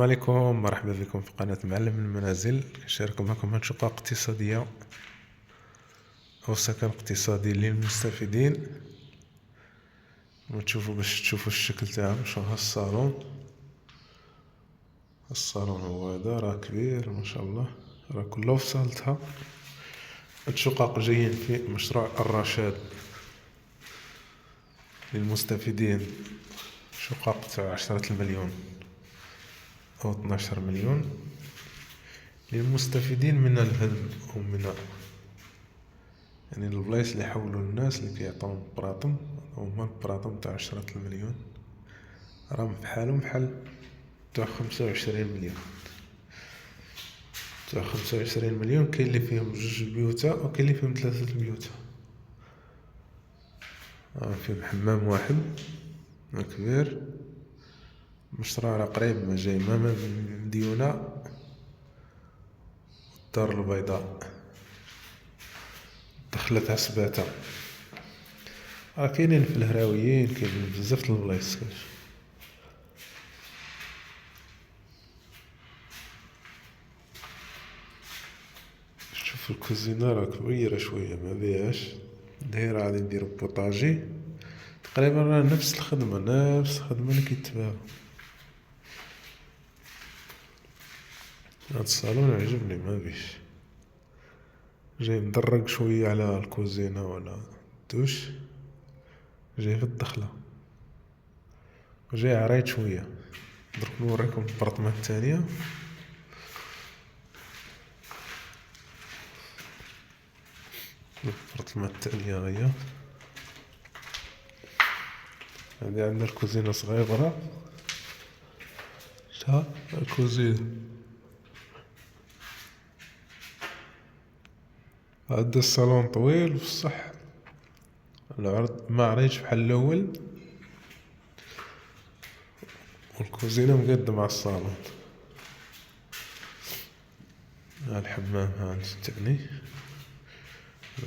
السلام عليكم، مرحبا بكم في قناة معلم المنازل. نشارك معكم هاد شقق اقتصادية أو سكن اقتصادي للمستفيدين. وتشوفوا باش تشوفوا الشكل تاعهم. شوف الصالون هو هذا، راه كبير ما شاء الله، راه كله في صالتها. هاد شقق جايين في مشروع الرشاد للمستفيدين، شقق تاع 10 مليون أو 12 مليون للمستفيدين من الهدم أو من يعني البلايص اللي حولوا الناس اللي كيعطيهم براطم، هما البراطم تاع 10 مليون، راهم بحالهم بحال تاع 25 مليون. تاع 25 مليون كاين اللي فيهم 2 بيوتا وكاين اللي فيهم 3 بيوتا. فيهم حمام واحد كبير. مشروع راه قريب، ما جاي ما من مديونة الدار البيضاء، دخلتها سباتة. راه كاينين في الهراويين، كاينين بزاف د البلايص. شوف الكوزينة راه كبيرة شوية، ما بيهاش دايرة، غادي نديرو بوطاجي تقريبا، راه نفس الخدمة اللي كيتباعو. هاد الصالون عجبني ما بيش، جاي مدرق شوية على الكوزينة ولا الدوش، جاي في الدخلة وجاي عريض شوية. درك نوريكم البارطمة التانية. البارطمة التانية هي هادي، عندنا الكوزينة صغيرة، شتا الكوزينة، عندنا الصالون طويل بصح العرض ما عريضش بحال الاول، والكوزينة مقادة مع الصالون. الحمام هاد التاني،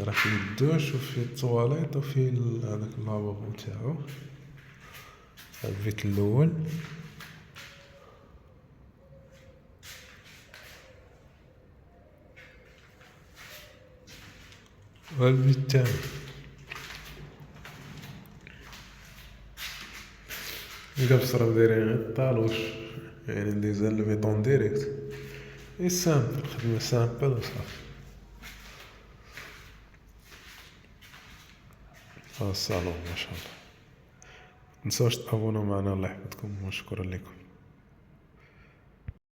راه فيه الدوش وفيه الطواليط وفيه هذاك اللافابو تاعو. هاد البيت الاول، وهاد البيت التاني. القبص راه دايرين غير الطالوش، يعني ديزان البيطون ديريكت، اي سامبل، خدمة سامبل وصافي. الصالون ما شاء الله. متنساوش تابوناو معنا، الله يحفظكم وشكرا لكم.